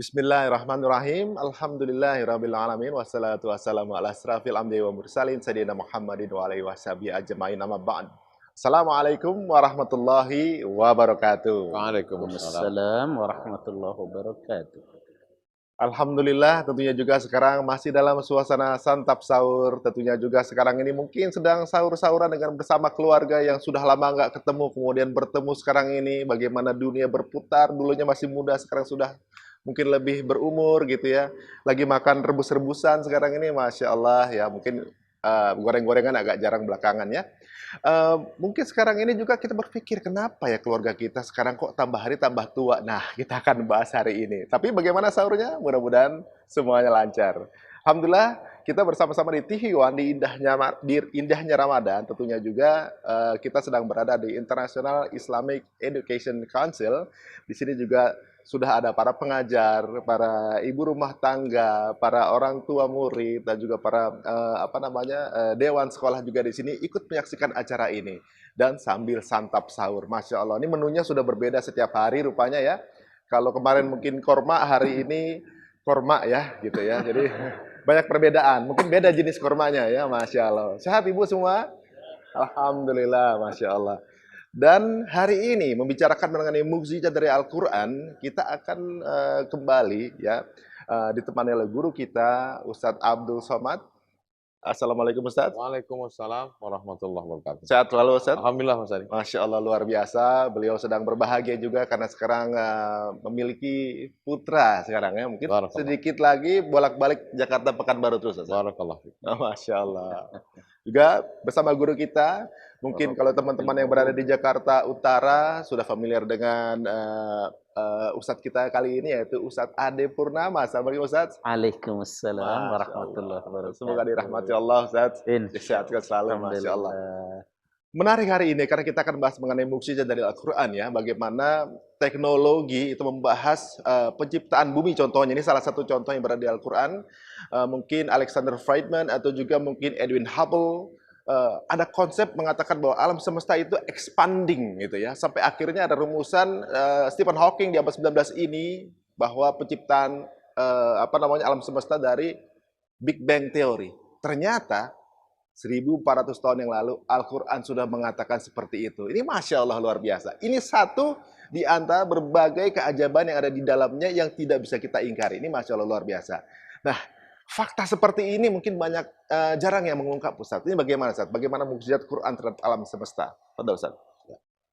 Bismillahirrahmanirrahim. Alhamdulillahirabbil alamin wassalatu wassalamu ala asrafil anbiya'i wa mursalin sayyidina Muhammadin wa alihi washabihi ajmain amma ba'd. Assalamualaikum warahmatullahi wabarakatuh. Waalaikumsalam. Waalaikumsalam warahmatullahi wabarakatuh. Alhamdulillah tentunya juga sekarang masih dalam suasana santap sahur. Tentunya juga sekarang ini mungkin sedang sahur-sahuran dengan bersama keluarga yang sudah lama nggak ketemu. Kemudian bertemu sekarang ini bagaimana dunia berputar. Dulunya masih muda, sekarang sudah mungkin lebih berumur gitu ya. Lagi makan rebus-rebusan sekarang ini, Masya Allah ya. Mungkin goreng-gorengan agak jarang belakangan ya. Mungkin sekarang ini juga kita berpikir, kenapa ya keluarga kita sekarang kok tambah hari tambah tua? Nah, kita akan bahas hari ini. Tapi bagaimana sahurnya? Mudah-mudahan semuanya lancar. Alhamdulillah, kita bersama-sama di TV One di indahnya Ramadan. Tentunya juga kita sedang berada di International Islamic Education Council. Di sini juga sudah ada para pengajar, para ibu rumah tangga, para orang tua murid, dan juga para dewan sekolah juga di sini ikut menyaksikan acara ini dan sambil santap sahur. Masya Allah, ini menunya sudah berbeda setiap hari rupanya ya. Kalau kemarin mungkin korma, hari ini korma ya, gitu ya. Jadi banyak perbedaan. Mungkin beda jenis kormanya ya, Masya Allah. Sehat ibu semua? Alhamdulillah, Masya Allah. Dan hari ini membicarakan mengenai mukjizat dari Al-Quran, kita akan kembali ya ditemani oleh guru kita Ustadz Abdul Somad. Assalamualaikum Ustadz. Waalaikumsalam warahmatullahi wabarakatuh. Sehat selalu Ustadz. Alhamdulillah Mas Ari. Masya Allah luar biasa. Beliau sedang berbahagia juga karena sekarang memiliki putra sekarang ya. Mungkin Barakallah. sedikit lagi bolak-balik Jakarta Pekanbaru terus Ustadz. Barakallah. Masya Allah. Juga bersama guru kita, mungkin kalau teman-teman yang berada di Jakarta Utara sudah familiar dengan Ustadz kita kali ini, yaitu Ustadz Ade Purnama. Assalamualaikum Ustadz. Waalaikumsalam Masya warahmatullahi Allah. wabarakatuh. Semoga dirahmati Allah Ustadz. Disehatkan selalu, Masya Allah. Menarik hari ini karena kita akan bahas mengenai mukjizat dari Al-Quran ya. Bagaimana teknologi itu membahas penciptaan bumi contohnya. Ini salah satu contoh yang berada di Al-Quran. Mungkin Alexander Friedman atau juga mungkin Edwin Hubble. Ada konsep mengatakan bahwa alam semesta itu expanding gitu ya. Sampai akhirnya ada rumusan Stephen Hawking di abad 19 ini bahwa penciptaan alam semesta dari Big Bang Theory. Ternyata 1400 tahun yang lalu Al-Quran sudah mengatakan seperti itu. Ini Masya Allah luar biasa. Ini satu di antara berbagai keajaban yang ada di dalamnya yang tidak bisa kita ingkari. Ini Masya Allah luar biasa. Nah, fakta seperti ini mungkin banyak jarang yang mengungkap Ustaz. Ini bagaimana Ustaz? Bagaimana mukjizat Quran terhadap alam semesta? Pada Ustaz.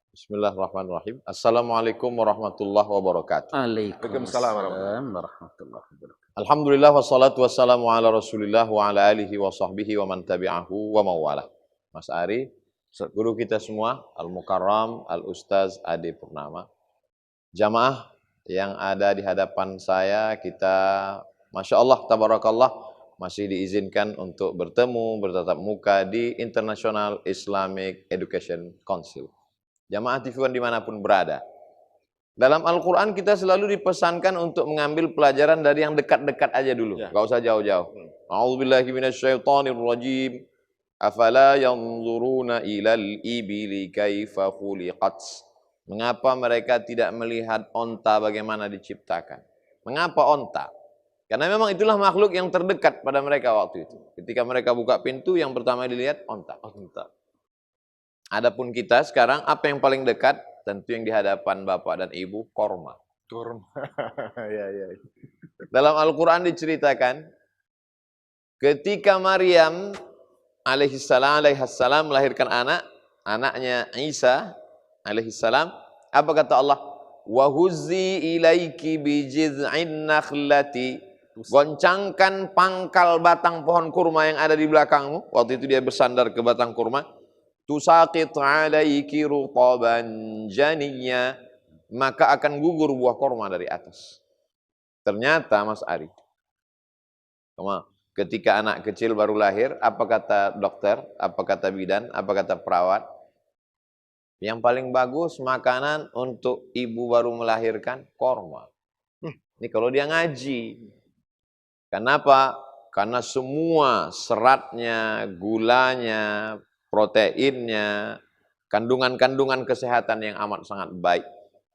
Bismillahirrahmanirrahim. Assalamualaikum warahmatullahi wabarakatuh. Waalaikumsalam warahmatullahi wabarakatuh. Alhamdulillah wassalatu wassalamu ala Rasulillah wa ala alihi wa sahbihi wa man tabi'ahu wa mawala. Mas Ari, guru kita semua, Al-Mukarram, Al-Ustaz Ade Purnama. Jamaah yang ada di hadapan saya, kita Masya Allah, tabarakallah, masih diizinkan untuk bertemu, bertatap muka di International Islamic Education Council. Jamaah TV One dimanapun berada. Dalam Al-Quran kita selalu dipesankan untuk mengambil pelajaran dari yang dekat-dekat aja dulu. Gak usah jauh-jauh. A'udzubillahi minasyaitonirrajim. Afala yanzuruna ilal ibili kaifa khuliqat. Mengapa mereka tidak melihat onta bagaimana diciptakan? Mengapa onta? Karena memang itulah makhluk yang terdekat pada mereka waktu itu. Ketika mereka buka pintu, yang pertama dilihat onta. Adapun kita sekarang, apa yang paling dekat? Tentu yang di hadapan bapak dan ibu, korma. Ya. Dalam Al-Quran diceritakan, ketika Maryam alaihissalam melahirkan anaknya Isa alaihissalam, apa kata Allah? Wahuzzi ilaiki bijiz'in nakhlati. Goncangkan pangkal batang pohon kurma yang ada di belakangmu. Waktu itu dia bersandar ke batang kurma. Tusaqit alaiki rutaban janiyya, maka akan gugur buah kurma dari atas. Ternyata Mas Ari, ketika anak kecil baru lahir, apa kata dokter, apa kata bidan, apa kata perawat? Yang paling bagus makanan untuk ibu baru melahirkan, kurma. Ini kalau dia ngaji. Kenapa? Karena semua seratnya, gulanya, proteinnya, kandungan-kandungan kesehatan yang amat sangat baik.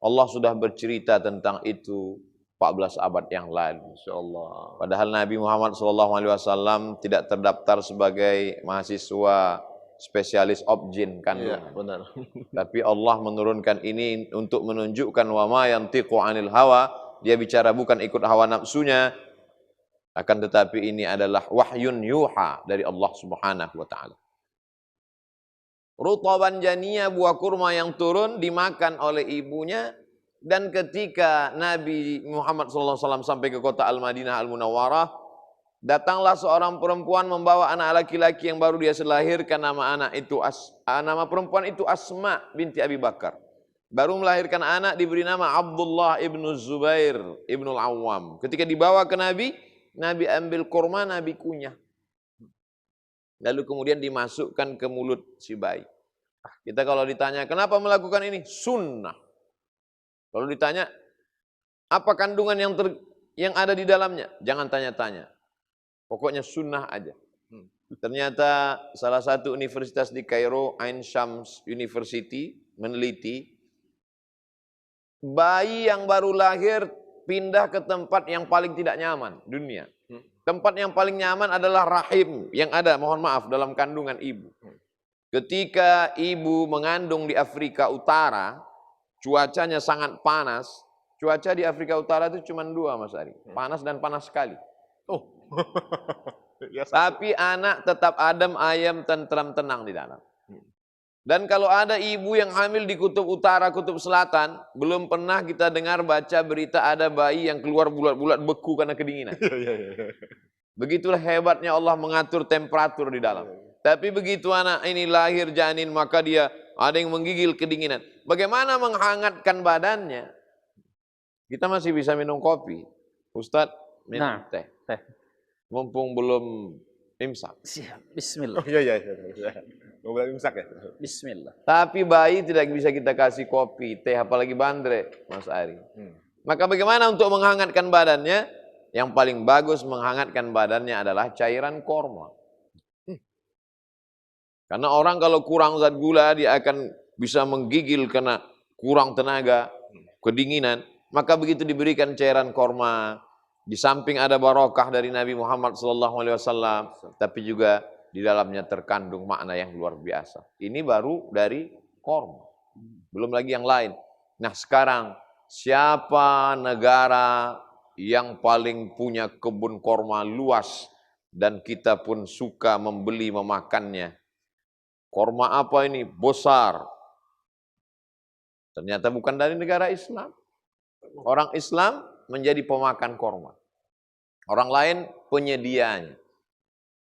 Allah sudah bercerita tentang itu 14 abad yang lalu. Insyaallah. Padahal Nabi Muhammad SAW tidak terdaftar sebagai mahasiswa spesialis objin Iya, kandungan. benar. Tapi Allah menurunkan ini untuk menunjukkan wa ma yantiqu 'anil hawa, dia bicara bukan ikut hawa nafsunya, akan tetapi ini adalah wahyun yuha dari Allah Subhanahu wa taala. Rutaban janiyah, buah kurma yang turun dimakan oleh ibunya. Dan ketika Nabi Muhammad SAW sampai ke kota Al-Madinah Al-Munawwarah, datanglah seorang perempuan membawa anak laki-laki yang baru dia selahirkan. Nama perempuan itu Asma binti Abi Bakar. Baru melahirkan anak, diberi nama Abdullah ibnu Zubair ibnu Al-Awwam. Ketika dibawa ke Nabi, Nabi ambil kurma, Nabi kunyah. Lalu kemudian dimasukkan ke mulut si bayi. Kita kalau ditanya, kenapa melakukan ini? Sunnah. Kalau ditanya, apa kandungan yang ada di dalamnya? Jangan tanya-tanya. Pokoknya sunnah aja. Ternyata salah satu universitas di Kairo, Ain Shams University, meneliti, bayi yang baru lahir pindah ke tempat yang paling tidak nyaman dunia. Tempat yang paling nyaman adalah rahim yang ada, mohon maaf, dalam kandungan ibu. Ketika ibu mengandung di Afrika Utara, cuacanya sangat panas. Cuaca di Afrika Utara itu cuma dua, Mas Ari. Panas dan panas sekali. Oh. Ya, Tapi anak tetap adem, ayam, tentram, tenang di dalam. Dan kalau ada ibu yang hamil di kutub utara, kutub selatan, belum pernah kita dengar baca berita ada bayi yang keluar bulat-bulat beku karena kedinginan. Begitulah hebatnya Allah mengatur temperatur di dalam. Tapi begitu anak ini lahir janin, maka dia ada yang menggigil kedinginan. Bagaimana menghangatkan badannya? Kita masih bisa minum kopi. Ustadz, minum teh. Mumpung belum imsak. Siap. Bismillah. Oh iya. Mau bilang imsak ya? Bismillah. Tapi bayi tidak bisa kita kasih kopi, teh, apalagi bandre, Mas Ari. Maka bagaimana untuk menghangatkan badannya? Yang paling bagus menghangatkan badannya adalah cairan korma. Karena orang kalau kurang zat gula, dia akan bisa menggigil karena kurang tenaga, kedinginan. Maka begitu diberikan cairan korma, di samping ada barokah dari Nabi Muhammad SAW, tapi juga di dalamnya terkandung makna yang luar biasa. Ini baru dari korma, belum lagi yang lain. Nah sekarang, siapa negara yang paling punya kebun korma luas dan kita pun suka membeli memakannya? Korma apa ini? Besar. Ternyata bukan dari negara Islam. Orang Islam menjadi pemakan korma. Orang lain penyedianya.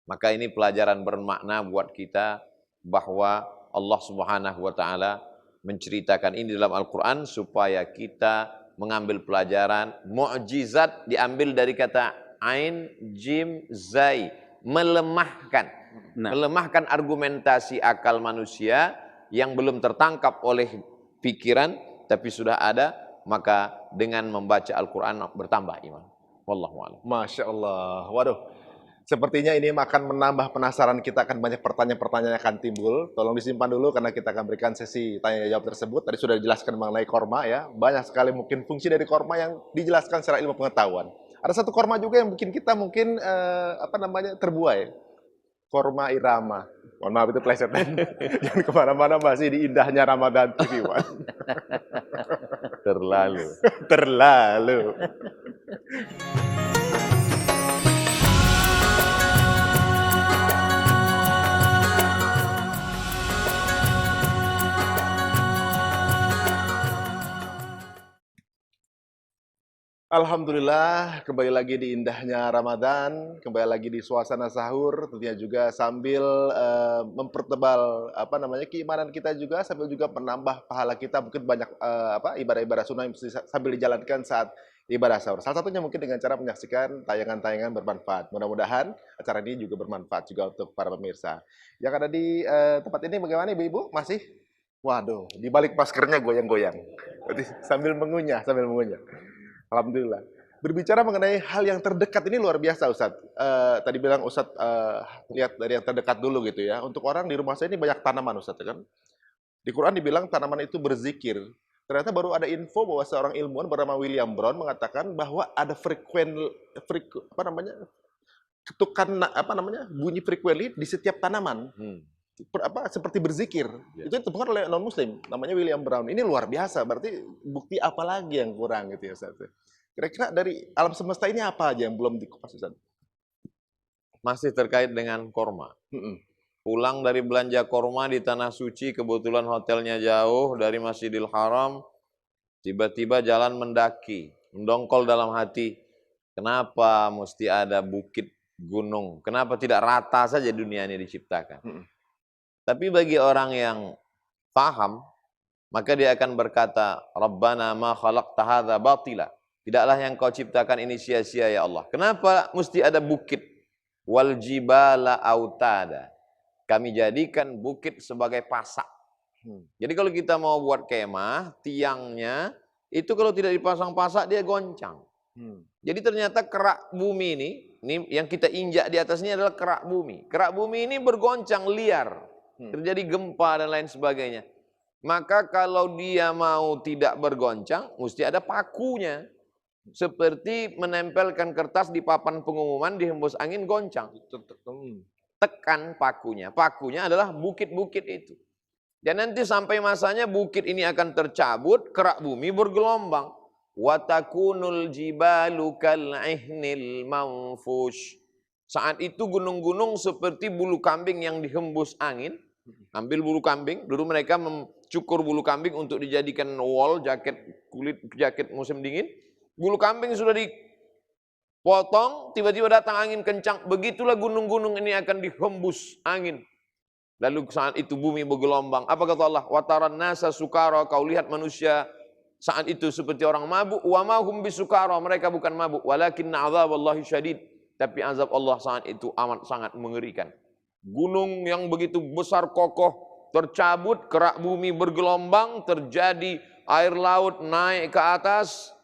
Maka ini pelajaran bermakna buat kita bahwa Allah Subhanahu wa taala menceritakan ini dalam Al-Qur'an supaya kita mengambil pelajaran. Mukjizat diambil dari kata ain, jim, zai, melemahkan. Melemahkan argumentasi akal manusia yang belum tertangkap oleh pikiran tapi sudah ada, maka dengan membaca Al-Quran bertambah iman. Wallahu a'lam. Masya Allah. Waduh, sepertinya ini akan menambah penasaran kita, akan banyak pertanyaan-pertanyaan yang akan timbul. Tolong disimpan dulu karena kita akan berikan sesi tanya jawab tersebut. Tadi sudah dijelaskan mengenai korma ya. Banyak sekali mungkin fungsi dari korma yang dijelaskan secara ilmu pengetahuan. Ada satu korma juga yang bikin kita mungkin terbuai. Korma irama. Mohon maaf itu plesetan. Jangan kemana-mana, masih di indahnya Ramadan TV One. Terlalu. Alhamdulillah, kembali lagi di indahnya Ramadan, kembali lagi di suasana sahur, tentunya juga sambil mempertebal keimanan kita juga, sambil juga menambah pahala kita, mungkin banyak ibadah-ibadah sunnah yang sambil dijalankan saat ibadah sahur. Salah satunya mungkin dengan cara menyaksikan tayangan-tayangan bermanfaat. Mudah-mudahan acara ini juga bermanfaat juga untuk para pemirsa. Yang ada di tempat ini bagaimana Ibu-ibu? Masih? Waduh, di balik maskernya goyang-goyang. Sambil mengunyah. Alhamdulillah. Berbicara mengenai hal yang terdekat ini luar biasa Ustadz. Tadi bilang Ustadz lihat dari yang terdekat dulu gitu ya. Untuk orang di rumah saya ini banyak tanaman Ustadz kan. Di Quran dibilang tanaman itu berzikir. Ternyata baru ada info bahwa seorang ilmuwan bernama William Brown mengatakan bahwa ada ketukan bunyi frequently di setiap tanaman. Seperti berzikir. Ya. Itu ditemukan oleh non muslim, namanya William Brown. Ini luar biasa, berarti bukti apa lagi yang kurang gitu ya Ustaz. Kira-kira dari alam semesta ini apa aja yang belum dikupas Ustaz? Masih terkait dengan korma. Pulang dari belanja korma di Tanah Suci, kebetulan hotelnya jauh dari Masjidil Haram, tiba-tiba jalan mendaki, mendongkol dalam hati, kenapa mesti ada bukit, gunung, kenapa tidak rata saja dunia ini diciptakan. Tapi bagi orang yang paham, maka dia akan berkata, Rabbana ma khalaqta hadza batila. Tidaklah yang kau ciptakan ini sia-sia ya Allah. Kenapa mesti ada bukit? Wal jibala autada. Kami jadikan bukit sebagai pasak. Jadi kalau kita mau buat kemah, tiangnya itu kalau tidak dipasang pasak dia goncang. Jadi ternyata kerak bumi ini yang kita injak di atasnya adalah kerak bumi. Kerak bumi ini bergoncang liar, terjadi gempa dan lain sebagainya. Maka kalau dia mau tidak bergoncang, mesti ada pakunya. Seperti menempelkan kertas di papan pengumuman, dihembus angin goncang. Tekan pakunya. Pakunya adalah bukit-bukit itu. Dan nanti sampai masanya bukit ini akan tercabut, kerak bumi bergelombang. Watakunul jibalu kal'ihnil manfush. Saat itu gunung-gunung seperti bulu kambing yang dihembus angin. Ambil bulu kambing, dulu mereka mencukur bulu kambing untuk dijadikan wol, jaket musim dingin. Bulu kambing sudah dipotong, tiba-tiba datang angin kencang. Begitulah gunung-gunung ini akan dihembus angin. Lalu saat itu bumi bergelombang. Apa kata Allah? Wataran nasa sukara. Kau lihat manusia saat itu seperti orang mabuk. Wa ma hum bisukara. Mereka bukan mabuk. Walakinna azaballahi syadid. Tapi azab Allah saat itu amat sangat mengerikan. Gunung yang begitu besar kokoh tercabut, kerak bumi bergelombang, terjadi air laut naik ke atas.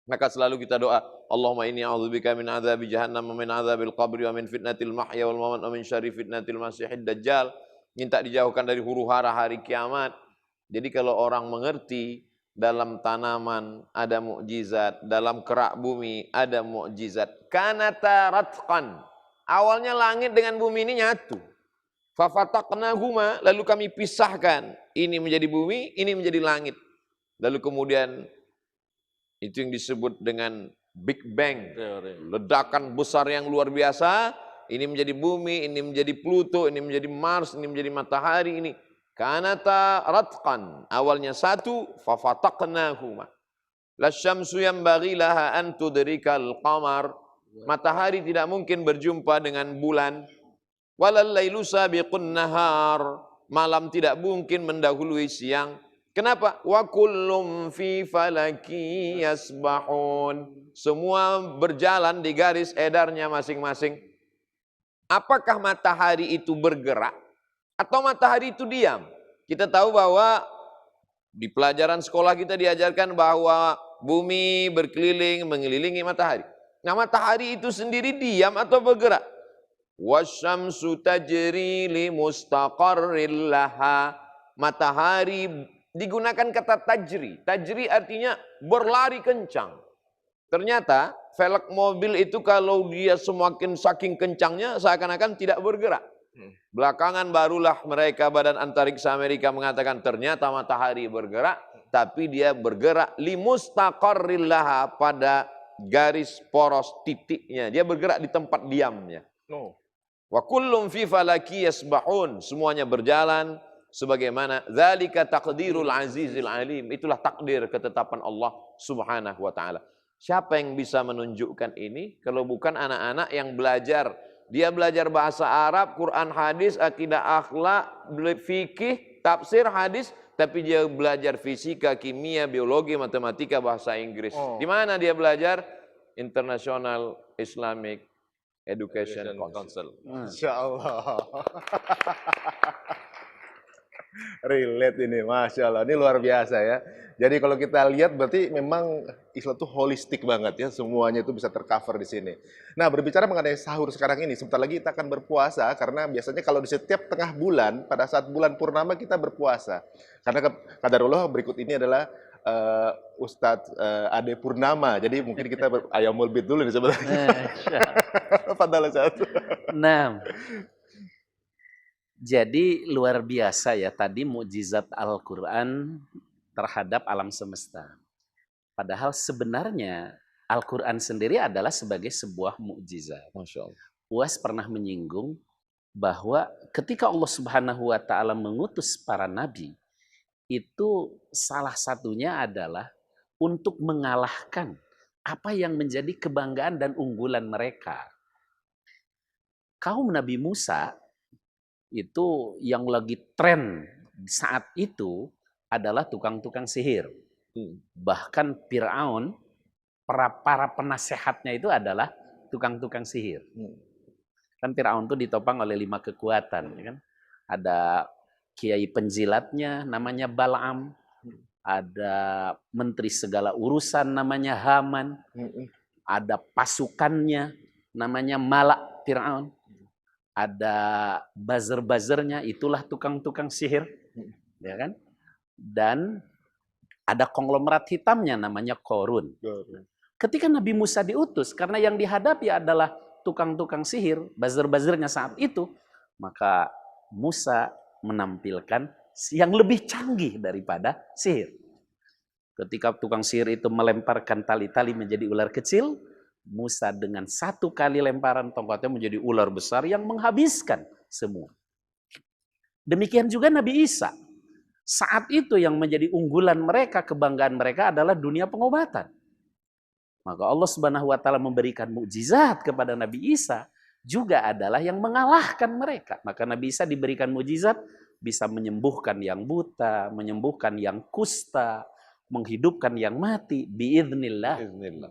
Maka selalu kita doa, Allahumma inni a'udzubika min adzabi jahannam wa min adzabil qabri wa min fitnatil mahya wal mamat wa min syarri fitnatil masiihid dajjal. Minta dijauhkan dari huru-hara hari kiamat. Jadi kalau orang mengerti, dalam tanaman ada mukjizat, dalam kerak bumi ada mukjizat. Kanata ratqan. Awalnya langit dengan bumi ini nyatu. Fafataqnahuma, lalu kami pisahkan. Ini menjadi bumi, ini menjadi langit. Lalu kemudian itu yang disebut dengan Big Bang, ledakan besar yang luar biasa. Ini menjadi bumi, ini menjadi Pluto, ini menjadi Mars, ini menjadi matahari. Ini kanata ratqan, awalnya satu, fafataqnahuma. Lasyamsu yanbaghi laha an tudrikal qamar. Matahari tidak mungkin berjumpa dengan bulan. Walal lailu sabiqun nahar. Malam tidak mungkin mendahului siang. Kenapa? Wa kullum fi falaki yasbahun. Semua berjalan di garis edarnya masing-masing. Apakah matahari itu bergerak atau matahari itu diam? Kita tahu bahwa di pelajaran sekolah kita diajarkan bahwa bumi berkeliling mengelilingi matahari. Nah, matahari itu sendiri diam atau bergerak? Wasyamsu tajri li mustaqarril laha. Matahari digunakan kata tajri. Tajri artinya berlari kencang. Ternyata velg mobil itu kalau dia semakin saking kencangnya seakan-akan tidak bergerak. Belakangan barulah mereka Badan Antariksa Amerika mengatakan ternyata matahari bergerak, tapi dia bergerak limustaqarril laha, pada garis poros titiknya. Dia bergerak di tempat diamnya. Wa kullum fi falaki yasbahun. Semuanya berjalan sebagaimana dzalika taqdirul azizil alim. Itulah takdir ketetapan Allah Subhanahu wa taala. Siapa yang bisa menunjukkan ini kalau bukan anak-anak yang belajar? Dia belajar bahasa Arab, Quran, hadis, akidah, akhlak, fikih, tafsir, hadis, tapi dia belajar fisika, kimia, biologi, matematika, bahasa Inggris. Di mana dia belajar? International Islamic Education Council. Insya Allah. Relate ini, Masya Allah. Ini luar biasa ya. Jadi kalau kita lihat berarti memang Islam tuh holistik banget ya. Semuanya itu bisa tercover di sini. Nah, berbicara mengenai sahur sekarang ini, sebentar lagi kita akan berpuasa karena biasanya kalau di setiap tengah bulan, pada saat bulan purnama kita berpuasa. Karena qadarullah berikut ini adalah Ustadz Ade Purnama. Jadi mungkin kita ayamul bid dulu nih sebenarnya. Padahal satu. Nah, jadi luar biasa ya tadi mukjizat Al-Quran terhadap alam semesta. Padahal sebenarnya Al-Quran sendiri adalah sebagai sebuah mukjizat. Masya Allah. Uwas pernah menyinggung bahwa ketika Allah Subhanahu wa Ta'ala mengutus para nabi, itu salah satunya adalah untuk mengalahkan apa yang menjadi kebanggaan dan unggulan mereka. Kaum Nabi Musa itu yang lagi tren saat itu adalah tukang-tukang sihir. Bahkan Fir'aun, para penasehatnya itu adalah tukang-tukang sihir. Kan Fir'aun itu ditopang oleh 5 kekuatan. Kan? Ada kiai penjilatnya namanya Bal'am. Ada menteri segala urusan namanya Haman. Ada pasukannya namanya Malak Fir'aun. Ada buzzer-buzzernya, itulah tukang-tukang sihir. Ya kan? Dan ada konglomerat hitamnya namanya Korun. Ketika Nabi Musa diutus, karena yang dihadapi adalah tukang-tukang sihir, buzzer-buzzernya saat itu, maka Musa menampilkan yang lebih canggih daripada sihir. Ketika tukang sihir itu melemparkan tali-tali menjadi ular kecil, Musa dengan 1 kali lemparan tongkatnya menjadi ular besar yang menghabiskan semua. Demikian juga Nabi Isa. Saat itu yang menjadi unggulan mereka, kebanggaan mereka adalah dunia pengobatan. Maka Allah Subhanahu wa Ta'ala memberikan mukjizat kepada Nabi Isa juga adalah yang mengalahkan mereka. Maka Nabi Isa diberikan mukjizat bisa menyembuhkan yang buta, menyembuhkan yang kusta, menghidupkan yang mati biiznillah.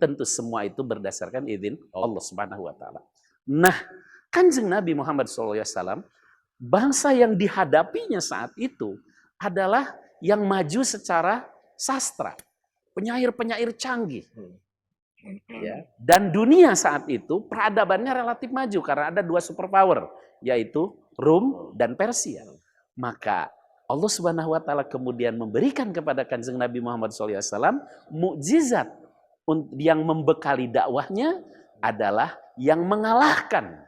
Tentu semua itu berdasarkan izin Allah Subhanahu wa Ta'ala. Nah, Kanjeng Nabi Muhammad SAW, bangsa yang dihadapinya saat itu adalah yang maju secara sastra, penyair-penyair canggih. Ya. Dan dunia saat itu peradabannya relatif maju karena ada 2 superpower, yaitu Rum dan Persia. Maka Allah Subhanahu wa Ta'ala kemudian memberikan kepada Kanjeng Nabi Muhammad SAW mukjizat yang membekali dakwahnya adalah yang mengalahkan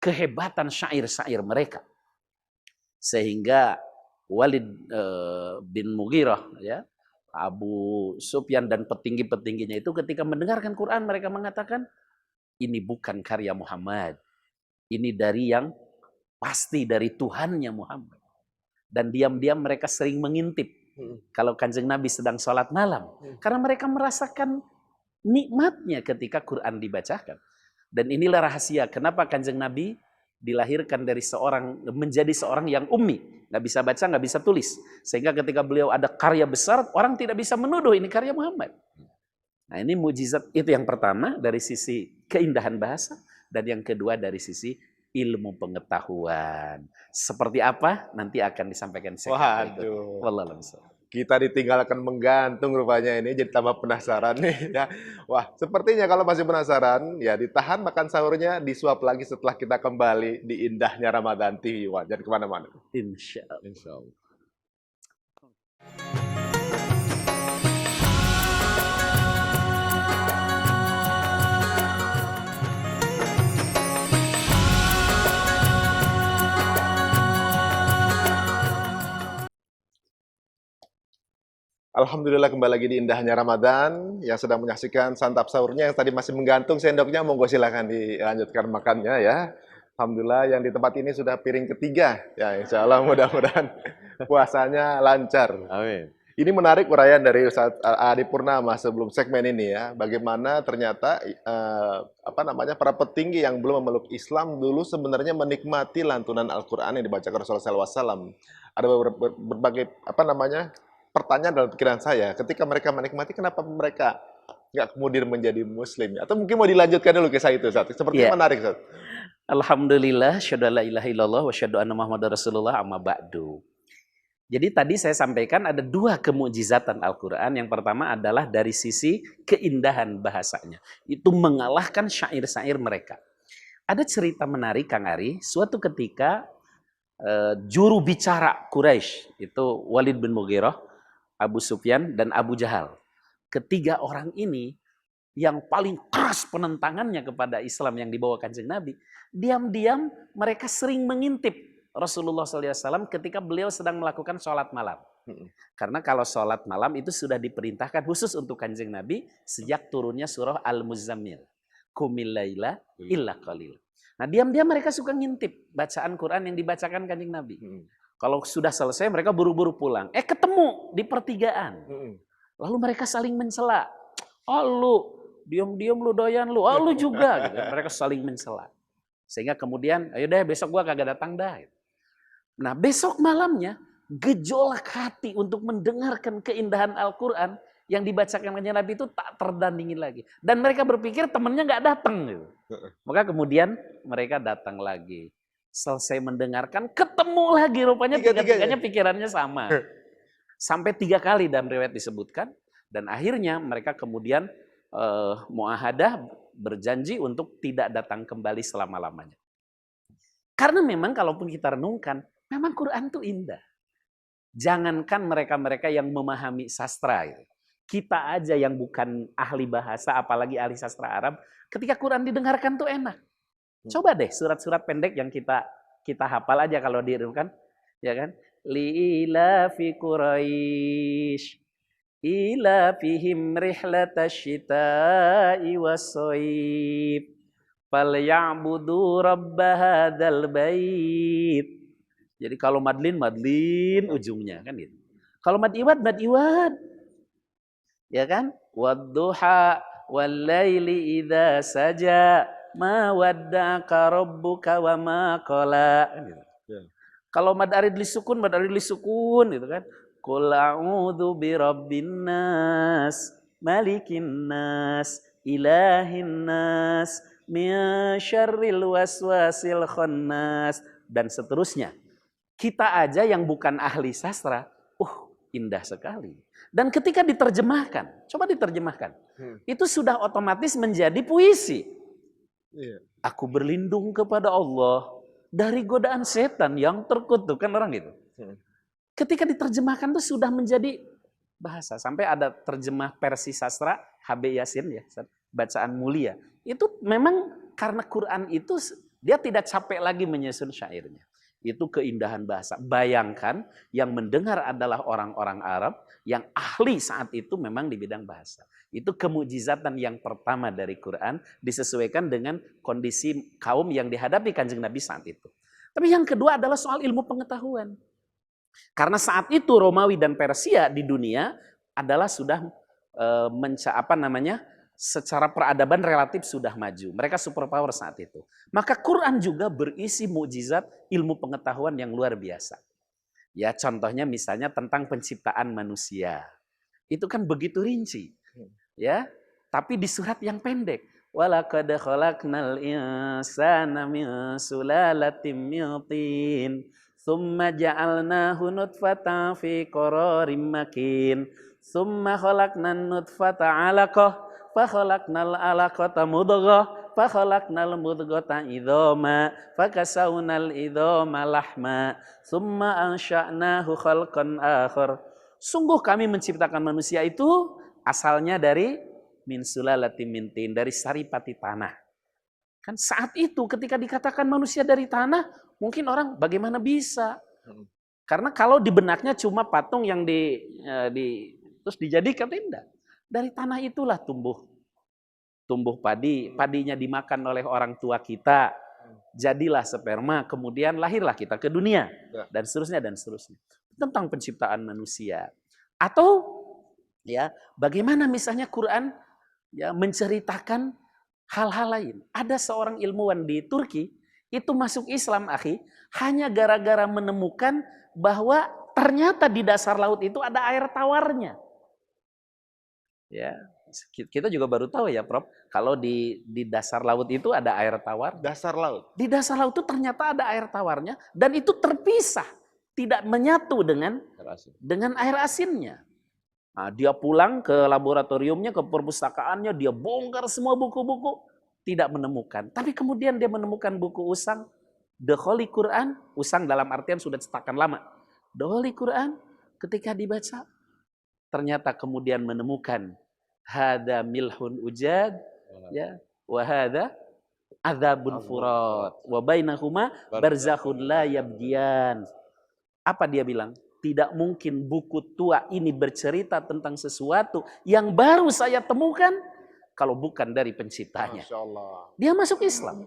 kehebatan syair-syair mereka. Sehingga Walid bin Mughirah, ya, Abu Sufyan dan petinggi-petingginya itu ketika mendengarkan Quran mereka mengatakan ini bukan karya Muhammad. Ini dari yang pasti dari Tuhannya Muhammad. Dan diam-diam mereka sering mengintip kalau Kanjeng Nabi sedang sholat malam. Karena mereka merasakan nikmatnya ketika Quran dibacakan. Dan inilah rahasia kenapa Kanjeng Nabi dilahirkan dari menjadi seorang yang ummi. Nggak bisa baca, nggak bisa tulis. Sehingga ketika beliau ada karya besar, orang tidak bisa menuduh ini karya Muhammad. Nah ini mukjizat itu yang pertama dari sisi keindahan bahasa. Dan yang kedua dari sisi ilmu pengetahuan. Seperti apa? Nanti akan disampaikan. Waduh. Wallahualam. Kita ditinggalkan menggantung rupanya ini, jadi tambah penasaran nih ya. Wah, sepertinya kalau masih penasaran, ya ditahan makan sahurnya, disuap lagi setelah kita kembali di indahnya Ramadan TV. Wah, jangan kemana-mana. Insya Allah. Insya Allah. Alhamdulillah kembali lagi di indahnya Ramadan. Yang sedang menyaksikan santap sahurnya yang tadi masih menggantung sendoknya, monggo silakan dilanjutkan makannya ya. Alhamdulillah yang di tempat ini sudah piring ketiga. Ya insya Allah mudah-mudahan puasanya lancar. Amin. Ini menarik uraian dari Ustaz Ade Purnama sebelum segmen ini ya. Bagaimana ternyata para petinggi yang belum memeluk Islam dulu sebenarnya menikmati lantunan Al-Quran yang dibacakan Rasulullah SAW. Ada berbagai pertanyaan dalam pikiran saya, ketika mereka menikmati, kenapa mereka nggak kemudian menjadi Muslim? Atau mungkin mau dilanjutkan dulu kisah itu, Ustaz? Sepertinya menarik, Ustaz. Alhamdulillah, syahadu la ilaha illallah wa syahadu anna Muhammadar Rasulullah amma ba'du. Jadi tadi saya sampaikan ada dua kemukjizatan Al-Quran. Yang pertama adalah dari sisi keindahan bahasanya. Itu mengalahkan syair-syair mereka. Ada cerita menarik Kang Ari, suatu ketika juru bicara Quraisy, itu Walid bin Mughirah, Abu Sufyan, dan Abu Jahal. Ketiga orang ini yang paling keras penentangannya kepada Islam yang dibawa Kanjeng Nabi, diam-diam mereka sering mengintip Rasulullah SAW ketika beliau sedang melakukan sholat malam. Karena kalau sholat malam itu sudah diperintahkan khusus untuk Kanjeng Nabi sejak turunnya surah Al-Muzammil. Qumil laila illa qalil. Nah, diam-diam mereka suka ngintip bacaan Quran yang dibacakan Kanjeng Nabi. Kalau sudah selesai mereka buru-buru pulang. Ketemu di pertigaan. Lalu mereka saling mencela. Oh lu, diam-diam lu doyan lu. Oh lu juga. Gitu. Mereka saling mencela. Sehingga kemudian, ayo deh besok gua kagak datang dah. Nah besok malamnya, gejolak hati untuk mendengarkan keindahan Al-Quran yang dibacakan Kanjeng Nabi itu tak terdandingin lagi. Dan mereka berpikir temannya nggak datang. Gitu. Maka kemudian mereka datang lagi. Selesai mendengarkan, ketemu lagi. Rupanya tiga-tiganya pikirannya sama. Sampai 3 kali dalam riwayat disebutkan. Dan akhirnya mereka kemudian muahadah berjanji untuk tidak datang kembali selama-lamanya. Karena memang kalaupun kita renungkan, memang Quran itu indah. Jangankan mereka-mereka yang memahami sastra. Gitu. Kita aja yang bukan ahli bahasa, apalagi ahli sastra Arab, ketika Quran didengarkan tuh enak. Coba deh surat-surat pendek yang kita hafal aja kalau direnungkan, ya kan? Li fi Quraisy ila fihim rihlatasyita'i was-shaib falyabudu rabb hadzal bait. Jadi kalau madlin ujungnya kan gitu. Kalau madiwad ya kan? Wadduha wal laili idza saja ma wadda'aka rabbuka wa ma qala gitu. Kalau mad arid li sukun gitu kan. Qul a'udzu birabbin nas, malikin nas, ilahin nas, min syarril waswasil khannas, dan seterusnya. Kita aja yang bukan ahli sastra, indah sekali. Dan ketika diterjemahkan, coba diterjemahkan, itu sudah otomatis menjadi puisi. Aku berlindung kepada Allah dari godaan setan yang terkutuk, kan orang gitu. Ketika diterjemahkan itu sudah menjadi bahasa. Sampai ada terjemah versi sastra HB Yasin ya, bacaan mulia. Itu memang karena Quran itu dia tidak capek lagi menyusun syairnya. Itu keindahan bahasa. Bayangkan yang mendengar adalah orang-orang Arab yang ahli saat itu memang di bidang bahasa. Itu kemukjizatan yang pertama dari Quran disesuaikan dengan kondisi kaum yang dihadapi Kanjeng Nabi saat itu. Tapi yang kedua adalah soal ilmu pengetahuan. Karena saat itu Romawi dan Persia di dunia adalah sudah secara peradaban relatif sudah maju. Mereka superpower saat itu. Maka Quran juga berisi mukjizat ilmu pengetahuan yang luar biasa. Ya, contohnya misalnya tentang penciptaan manusia. Itu kan begitu rinci. Ya, tapi di surat yang pendek. Walaqad khalaqnal insana min sulalatin min tin. Tsumma ja'alnahu nutfatan fi qararin makin. Tsumma khalaqnan nutfata 'alaqah, fa khalaqnal 'alaqata mudghah, fa khalaqnal mudghata idhama, fa kasawnal idhama lahma, tsumma ansha'nahu khalqan akhar. Sungguh kami menciptakan manusia itu asalnya dari min sulalatin min tin, dari saripati tanah. Kan saat itu ketika dikatakan manusia dari tanah, mungkin orang bagaimana bisa? Karena kalau di benaknya cuma patung yang terus dijadikan, tidak. Dari tanah itulah tumbuh padi, padinya dimakan oleh orang tua kita, jadilah sperma, kemudian lahirlah kita ke dunia, dan seterusnya dan seterusnya. Tentang penciptaan manusia. Atau ya bagaimana misalnya Quran ya menceritakan hal-hal lain. Ada seorang ilmuwan di Turki itu masuk Islam, akhi, hanya gara-gara menemukan bahwa ternyata di dasar laut itu ada air tawarnya. Ya, kita juga baru tahu ya, Prof, kalau di dasar laut itu ada air tawar. Dasar laut. Di dasar laut itu ternyata ada air tawarnya dan itu terpisah tidak menyatu dengan air asinnya. Nah, dia pulang ke laboratoriumnya, ke perpustakaannya, dia bongkar semua buku-buku, tidak menemukan. Tapi kemudian dia menemukan buku Usang, The Holy Quran. Usang dalam artian sudah cetakan lama. The Holy Quran, ketika dibaca, ternyata kemudian menemukan hada milhun ujad, ya, wa hada adzabun furat, wa bainahuma barzakhun la yabghiyan. Apa dia bilang? Tidak mungkin buku tua ini bercerita tentang sesuatu yang baru saya temukan kalau bukan dari penciptanya. Masya Allah. Dia masuk Islam.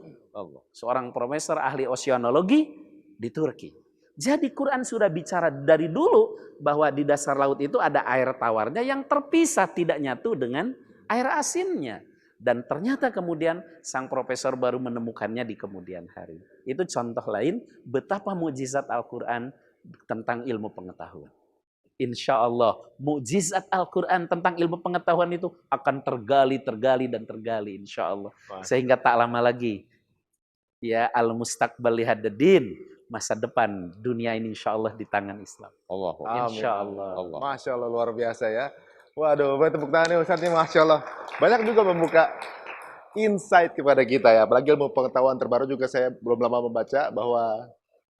Seorang profesor ahli oceanologi di Turki. Jadi Quran sudah bicara dari dulu bahwa di dasar laut itu ada air tawarnya yang terpisah, tidak nyatu dengan air asinnya. Dan ternyata kemudian sang profesor baru menemukannya di kemudian hari. Itu contoh lain betapa mukjizat Al-Quran tentang ilmu pengetahuan. Insya Allah mukjizat Al-Quran tentang ilmu pengetahuan itu akan tergali insya Allah. Sehingga tak lama lagi ya al-mustaqbal lihadadin, masa depan dunia ini insya Allah di tangan Islam. Insya Allah. Masya Allah, luar biasa ya. Waduh, tepuk tangan nih Ustaz nih, Masya Allah. Banyak juga membuka insight kepada kita ya. Apalagi ilmu pengetahuan terbaru juga saya belum lama membaca bahwa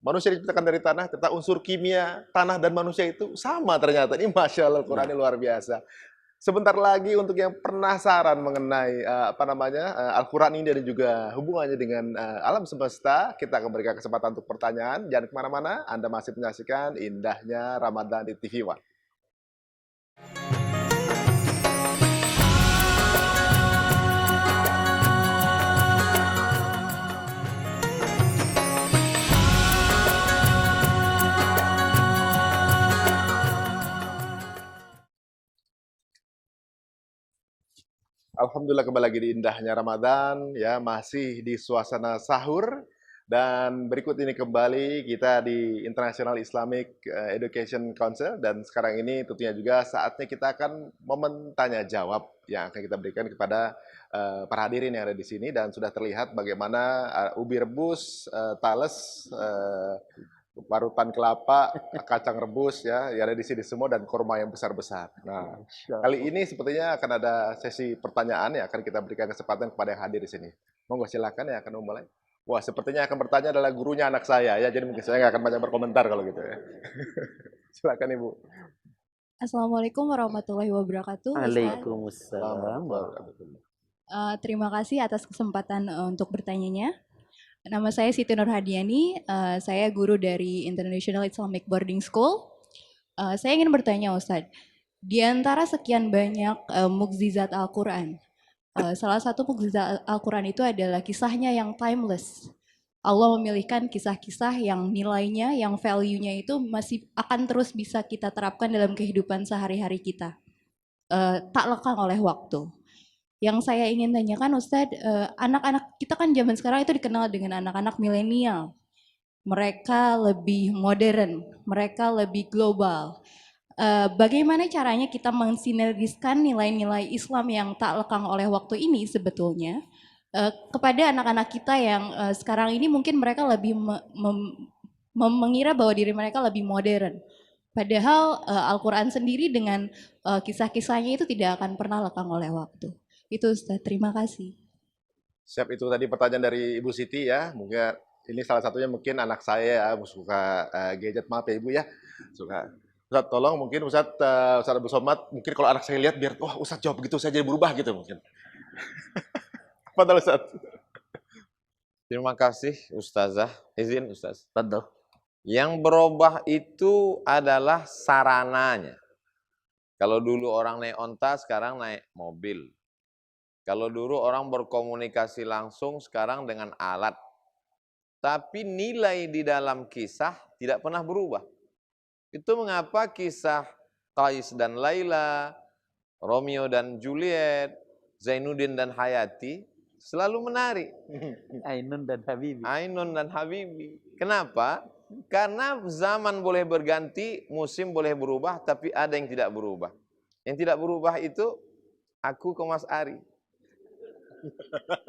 manusia diciptakan dari tanah, tentang unsur kimia tanah dan manusia itu sama ternyata. Ini Masya Allah, Al-Quran ini luar biasa. Sebentar lagi untuk yang penasaran mengenai Al-Quran ini dan juga hubungannya dengan alam semesta, kita akan berikan kesempatan untuk pertanyaan. Jangan kemana-mana, Anda masih menyaksikan indahnya Ramadan di TV One. Alhamdulillah kembali lagi di indahnya Ramadan ya, masih di suasana sahur, dan berikut ini kembali kita di International Islamic Education Council, dan sekarang ini tentunya juga saatnya kita akan momen tanya jawab yang akan kita berikan kepada para hadirin yang ada di sini, dan sudah terlihat bagaimana ubi rebus, tales, parutan kelapa, kacang rebus ya, yang ada di sini semua, dan kurma yang besar-besar. Nah, kali ini sepertinya akan ada sesi pertanyaan yang akan kita berikan kesempatan kepada yang hadir di sini. Monggo silakan ya, akan memulai. Wah, sepertinya akan bertanya adalah gurunya anak saya ya, jadi mungkin saya nggak akan banyak berkomentar kalau gitu ya. Silakan Ibu. Assalamualaikum warahmatullahi wabarakatuh. Waalaikumsalam. Terima kasih atas kesempatan untuk bertanyanya. Nama saya Siti Nurhadiani, saya guru dari International Islamic Boarding School. Saya ingin bertanya Ustadz, di antara sekian banyak mukjizat Al-Quran, salah satu mukjizat Al-Quran itu adalah kisahnya yang timeless. Allah memilihkan kisah-kisah yang nilainya, yang value-nya itu masih akan terus bisa kita terapkan dalam kehidupan sehari-hari kita. Tak lekang oleh waktu. Yang saya ingin tanyakan Ustadz, anak-anak kita kan zaman sekarang itu dikenal dengan anak-anak milenial. Mereka lebih modern, mereka lebih global. Bagaimana caranya kita mensinergiskan nilai-nilai Islam yang tak lekang oleh waktu ini sebetulnya kepada anak-anak kita yang sekarang ini mungkin mereka lebih mengira bahwa diri mereka lebih modern. Padahal Al-Quran sendiri dengan kisah-kisahnya itu tidak akan pernah lekang oleh waktu. Itu Ustaz, terima kasih. Siap, itu tadi pertanyaan dari Ibu Siti ya. Mungkin ini salah satunya mungkin anak saya ya, suka gadget, maaf ya Ibu ya. Suka. Ustaz tolong mungkin Ustaz Abu Somad, mungkin kalau anak saya lihat biar wah Ustaz jawab gitu saya jadi berubah gitu mungkin. Padahal Ustaz. Terima kasih Ustazah. Izin Ustaz. Betul. Yang berubah itu adalah sarananya. Kalau dulu orang naik onta, sekarang naik mobil. Kalau dulu orang berkomunikasi langsung, sekarang dengan alat. Tapi nilai di dalam kisah tidak pernah berubah. Itu mengapa kisah Qais dan Laila, Romeo dan Juliet, Zainuddin dan Hayati selalu menarik. Ainun dan Habibi. Ainun dan Habibi. Kenapa? Karena zaman boleh berganti, musim boleh berubah, tapi ada yang tidak berubah. Yang tidak berubah itu aku ke Mas Ari.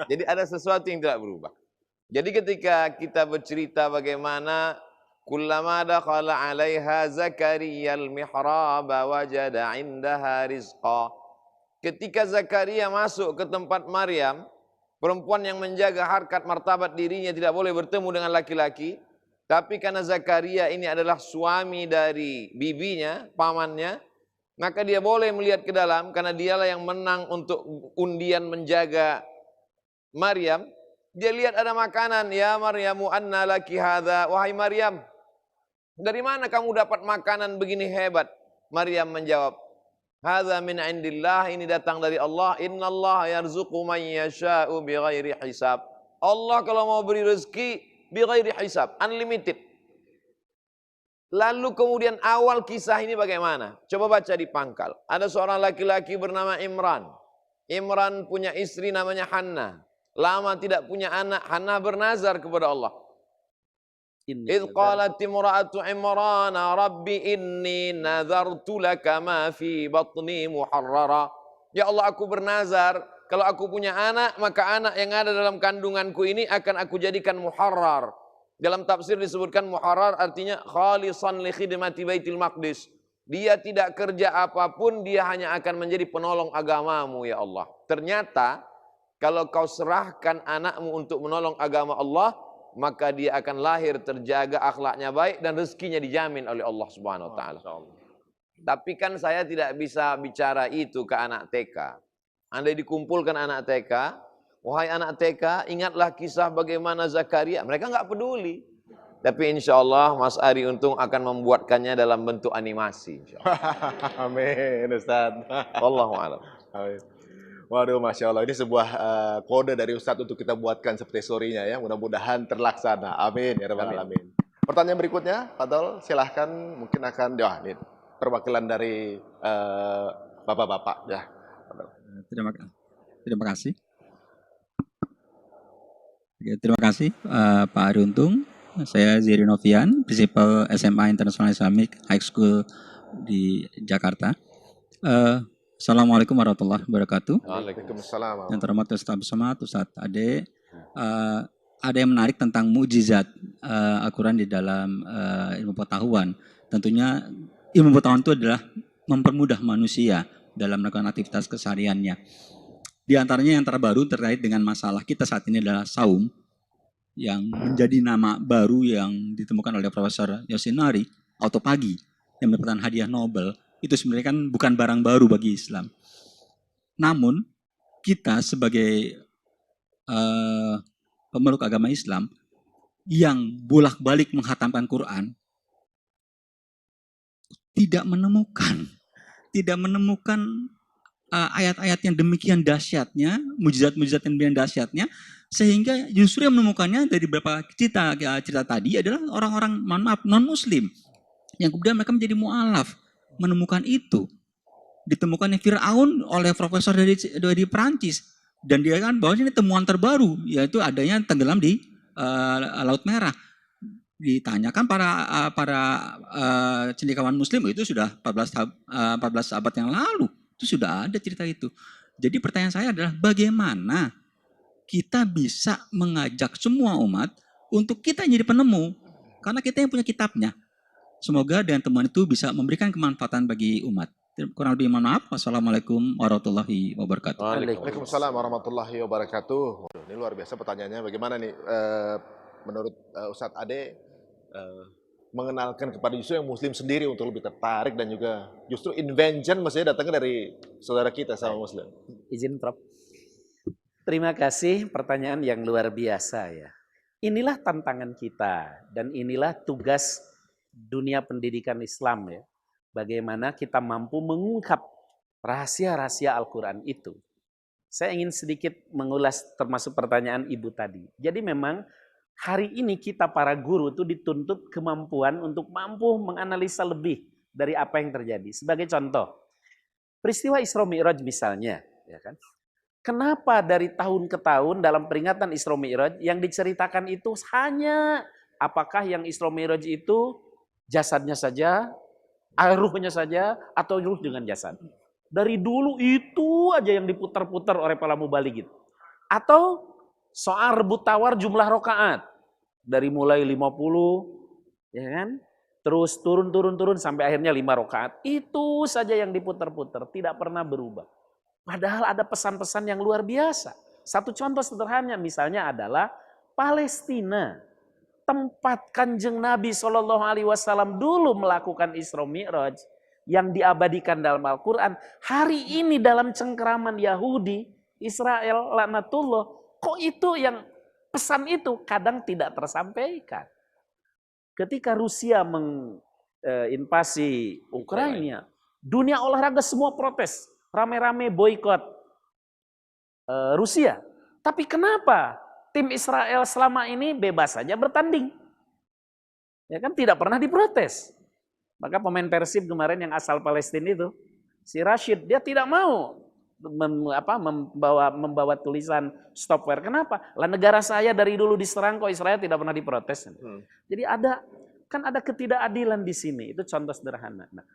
Jadi ada sesuatu yang tidak berubah. Jadi ketika kita bercerita bagaimana Kullama dakhala 'alaiha Zakaria al-mihrab wajada 'indaha rizqa. Ketika Zakaria masuk ke tempat Maryam, perempuan yang menjaga harkat martabat dirinya tidak boleh bertemu dengan laki-laki, tapi karena Zakaria ini adalah suami dari bibinya, pamannya, maka dia boleh melihat ke dalam karena dialah yang menang untuk undian menjaga Maryam. Dia lihat ada makanan, ya Maryamu anna laki hadza, wahai Maryam, dari mana kamu dapat makanan begini hebat? Maryam menjawab, hadza min indillah, ini datang dari Allah. Innallaha yarzuqu man yasha'u bighairi hisab. Allah kalau mau beri rezeki bighairi hisab, unlimited. Lalu kemudian awal kisah ini bagaimana? Coba baca di pangkal. Ada seorang laki-laki bernama Imran. Imran punya istri namanya Hannah. Lama tidak punya anak, Hannah bernazar kepada Allah. Idh qalat imra'atu Imran, Rabbi inni nazartu laka ma fi batni muharrara. Ya Allah, aku bernazar, kalau aku punya anak, maka anak yang ada dalam kandunganku ini akan aku jadikan muharrar. Dalam tafsir disebutkan muharrar artinya khalisan li khidmati Baitul Maqdis. Dia tidak kerja apapun, dia hanya akan menjadi penolong agamamu ya Allah. Ternyata kalau kau serahkan anakmu untuk menolong agama Allah, maka dia akan lahir terjaga, akhlaknya baik dan rezekinya dijamin oleh Allah Subhanahu wa taala. Tapi kan saya tidak bisa bicara itu ke anak TK. Andai dikumpulkan anak TK, wahai anak TK, ingatlah kisah bagaimana Zakaria. Mereka nggak peduli. Tapi insya Allah Mas Ari Untung akan membuatkannya dalam bentuk animasi. Amin, Ustaz. Wallahu a'lam. Amin. Waduh, Masya Allah. Ini sebuah kode dari Ustadz untuk kita buatkan seperti story-nya ya. Mudah-mudahan terlaksana. Amin. Ya Rabbal Alamin. Pertanyaan berikutnya, Pak Dol, silahkan. Mungkin akan, ini perwakilan dari Bapak-Bapak. Ya. Terima kasih. Terima kasih Pak Ari Untung. Saya Ziri Novian, Prinsipal SMA International Islamic High School di Jakarta. Assalamualaikum warahmatullahi wabarakatuh. Waalaikumsalam. Yang terhormat Ustaz Somad, Ustaz Ade. Ada yang menarik tentang mukjizat Al-Quran di dalam ilmu pengetahuan. Tentunya ilmu pengetahuan itu adalah mempermudah manusia dalam melakukan aktivitas kesehariannya. Di antaranya yang terbaru terkait dengan masalah kita saat ini adalah saum, yang menjadi nama baru yang ditemukan oleh Profesor Yosinari, autopagi, yang mendapatkan hadiah Nobel. Itu sebenarnya kan bukan barang baru bagi Islam. Namun, kita sebagai pemeluk agama Islam yang bolak-balik menghatamkan Quran, tidak menemukan ayat-ayat yang demikian dahsyatnya, mujizat-mujizat yang demikian dahsyatnya, sehingga justru yang menemukannya dari beberapa cerita tadi adalah orang-orang, non-muslim, yang kemudian mereka menjadi mu'alaf menemukan itu. Ditemukannya Fir'aun oleh profesor dari Perancis, dan dia kan bahwa ini temuan terbaru, yaitu adanya tenggelam di Laut Merah. Ditanyakan para cendekiawan Muslim, itu sudah 14 abad yang lalu, itu sudah ada cerita itu. Jadi pertanyaan saya adalah bagaimana kita bisa mengajak semua umat untuk kita jadi penemu, karena kita yang punya kitabnya. Semoga dengan temuan itu bisa memberikan kemanfaatan bagi umat. Kurang lebih mohon maaf. Wassalamualaikum warahmatullahi wabarakatuh. Waalaikumsalam warahmatullahi wabarakatuh. Ini luar biasa pertanyaannya. Bagaimana nih menurut Ustadz Ade mengenalkan kepada justru yang Muslim sendiri untuk lebih tertarik, dan juga justru invention mestinya datangnya dari saudara kita sama Muslim. Izin Prof. Terima kasih, pertanyaan yang luar biasa ya. Inilah tantangan kita dan inilah tugas dunia pendidikan Islam ya. Bagaimana kita mampu mengungkap rahasia-rahasia Al-Quran itu. Saya ingin sedikit mengulas termasuk pertanyaan Ibu tadi. Jadi memang hari ini kita para guru itu dituntut kemampuan untuk mampu menganalisa lebih dari apa yang terjadi. Sebagai contoh, peristiwa Isra Mi'raj misalnya, ya kan? Kenapa dari tahun ke tahun dalam peringatan Isra Mi'raj yang diceritakan itu hanya apakah yang Isra Mi'raj itu jasadnya saja, ruhnya saja, atau ruh dengan jasad? Dari dulu itu aja yang diputar-putar oleh para mubalighin. Atau soal rebut tawar jumlah rokaat. Dari mulai 50, Ya kan? Terus turun sampai akhirnya 5 rakaat. Itu saja yang diputar-putar, tidak pernah berubah. Padahal ada pesan-pesan yang luar biasa. Satu contoh sederhana misalnya adalah Palestina. Tempat Kanjeng Nabi SAW dulu melakukan Isra Mi'raj yang diabadikan dalam Al-Quran. Hari ini dalam cengkeraman Yahudi, Israel, laknatullah, kok itu yang pesan itu kadang tidak tersampaikan. Ketika Rusia menginvasi Ukraina, dunia olahraga semua protes, rame-rame boikot Rusia. Tapi kenapa tim Israel selama ini bebas saja bertanding? Ya kan tidak pernah diprotes. Maka pemain Persib kemarin yang asal Palestina itu, si Rashid, dia tidak mau membawa tulisan stopware. Kenapa? Lah negara saya dari dulu diserang kok Israel tidak pernah diprotes. Jadi ada ketidakadilan di sini. Itu contoh sederhana. Nah,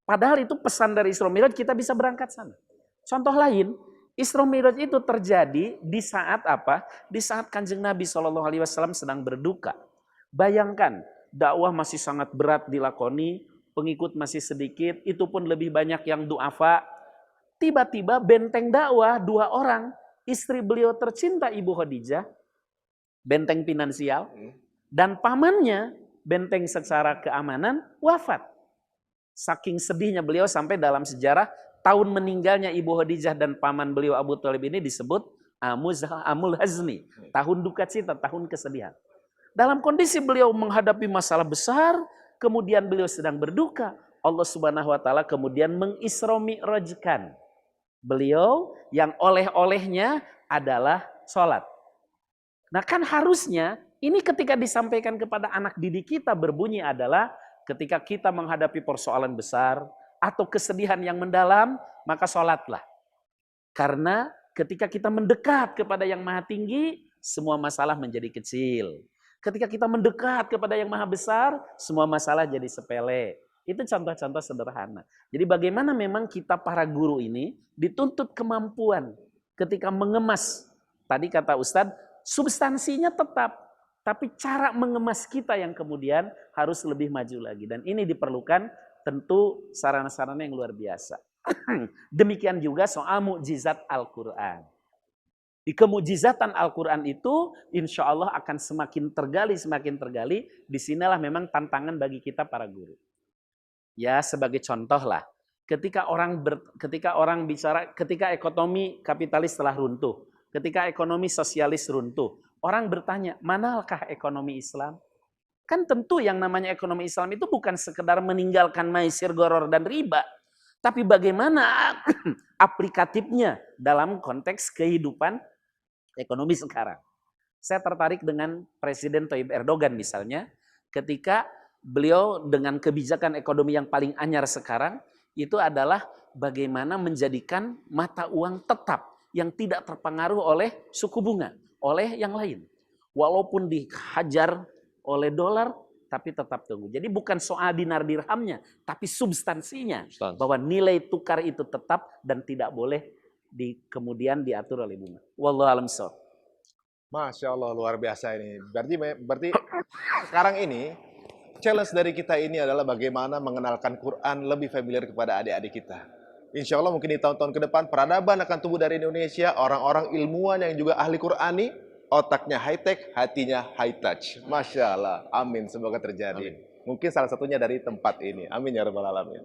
padahal itu pesan dari Isra Mi'raj, kita bisa berangkat sana. Contoh lain, Isra Mi'raj itu terjadi di saat apa? Di saat Kanjeng Nabi SAW sedang berduka. Bayangkan, dakwah masih sangat berat dilakoni, pengikut masih sedikit, itu pun lebih banyak yang du'afa. Tiba-tiba benteng dakwah 2 orang, istri beliau tercinta Ibu Khadijah, benteng finansial, dan pamannya, benteng secara keamanan, wafat. Saking sedihnya beliau sampai dalam sejarah, tahun meninggalnya Ibu Khadijah dan paman beliau Abu Thalib ini disebut Amul Hazni, tahun duka cita, tahun kesedihan. Dalam kondisi beliau menghadapi masalah besar, kemudian beliau sedang berduka, Allah Subhanahu wa taala kemudian mengisra mi'rajkan beliau yang oleh-olehnya adalah sholat. Nah kan harusnya ini ketika disampaikan kepada anak didik kita berbunyi adalah ketika kita menghadapi persoalan besar atau kesedihan yang mendalam, maka sholatlah. Karena ketika kita mendekat kepada yang maha tinggi, semua masalah menjadi kecil. Ketika kita mendekat kepada yang maha besar, semua masalah jadi sepele. Itu contoh-contoh sederhana. Jadi bagaimana memang kita para guru ini dituntut kemampuan ketika mengemas. Tadi kata Ustadz, substansinya tetap. Tapi cara mengemas kita yang kemudian harus lebih maju lagi. Dan ini diperlukan tentu sarana-sarana yang luar biasa. Demikian juga soal mukjizat Al-Quran. Di kemujizatan Al-Quran itu insya Allah akan semakin tergali. Disinilah memang tantangan bagi kita para guru. Ya sebagai contoh lah, ketika orang bicara, ketika ekonomi kapitalis telah runtuh, ketika ekonomi sosialis runtuh, orang bertanya, manakah ekonomi Islam? Kan tentu yang namanya ekonomi Islam itu bukan sekedar meninggalkan maisir, goror, dan riba. Tapi bagaimana aplikatifnya dalam konteks kehidupan ekonomi sekarang. Saya tertarik dengan Presiden Tayyip Erdogan misalnya, ketika beliau dengan kebijakan ekonomi yang paling anyar sekarang, itu adalah bagaimana menjadikan mata uang tetap yang tidak terpengaruh oleh suku bunga, oleh yang lain. Walaupun dihajar oleh dolar, tapi tetap tunggu. Jadi bukan soal dinar dirhamnya, tapi substansinya. Bahwa nilai tukar itu tetap dan tidak boleh kemudian diatur oleh bunga. Wallahu a'lam bishawab. Masya Allah, luar biasa ini. Berarti sekarang ini, challenge dari kita ini adalah bagaimana mengenalkan Quran lebih familiar kepada adik-adik kita. Insya Allah mungkin di tahun-tahun ke depan, peradaban akan tumbuh dari Indonesia, orang-orang ilmuwan yang juga ahli Qurani, otaknya high-tech, hatinya high-touch. Masya Allah, amin, semoga terjadi. Amin. Mungkin salah satunya dari tempat ini. Amin ya rabbal alamin.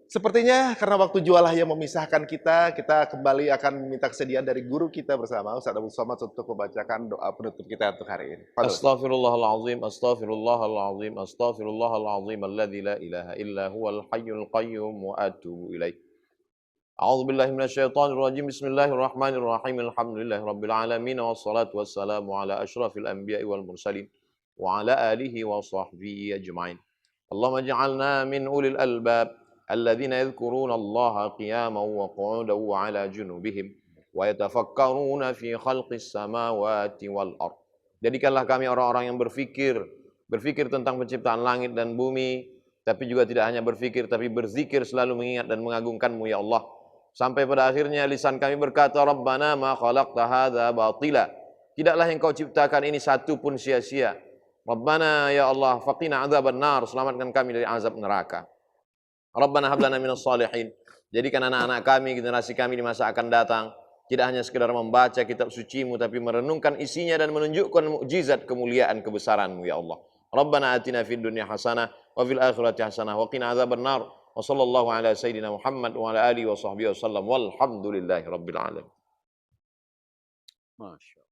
Sepertinya karena waktu jualah yang memisahkan kita kembali akan minta kesediaan dari guru kita bersama, Ustaz Abdul Somad, untuk membacakan doa penutup kita untuk hari ini. Astaghfirullahalazim, astaghfirullahalazim, astaghfirullahalazim, alladzi la ilaha illa huwal hayyul qayyum wa atubu ilaih. A'udzubillahi minasyaitonirrajim. Bismillahirrahmanirrahim. Alhamdulillahirabbil alamin wassalatu wassalamu ala asyrafil anbiya'i wal mursalin wa ala alihi wa sahbihi ajma'in. Allahumma ij'alna min ulil albab الذين يذكرون الله قياما وقعودا وعلى جنوبهم ويتفكرون في خلق السماوات والأرض. Jadikanlah kami orang-orang yang berfikir tentang penciptaan langit dan bumi, tapi juga tidak hanya berfikir, tapi berzikir, selalu mengingat dan mengagungkan-Mu ya Allah. Sampai pada akhirnya lisan kami berkata, Rabbana ma khalaqta hadza batila. Tidaklah yang Kau ciptakan ini satu pun sia-sia. Rabbana ya Allah faqina adzaban nar, selamatkan kami dari azab neraka. Rabbana hab lana minas salihin, jadikan anak-anak kami, generasi kami di masa akan datang tidak hanya sekedar membaca kitab suci-Mu, tapi merenungkan isinya dan menunjukkan mukjizat kemuliaan kebesaran-Mu ya Allah. Rabbana atina fid dunya hasanah wa fil akhirati hasanah wa qina adzaban nar. Wa sallallahu ala sayyidina Muhammad wa ala alihi wa sahbihi wasallam walhamdulillahi rabbil alamin. Masya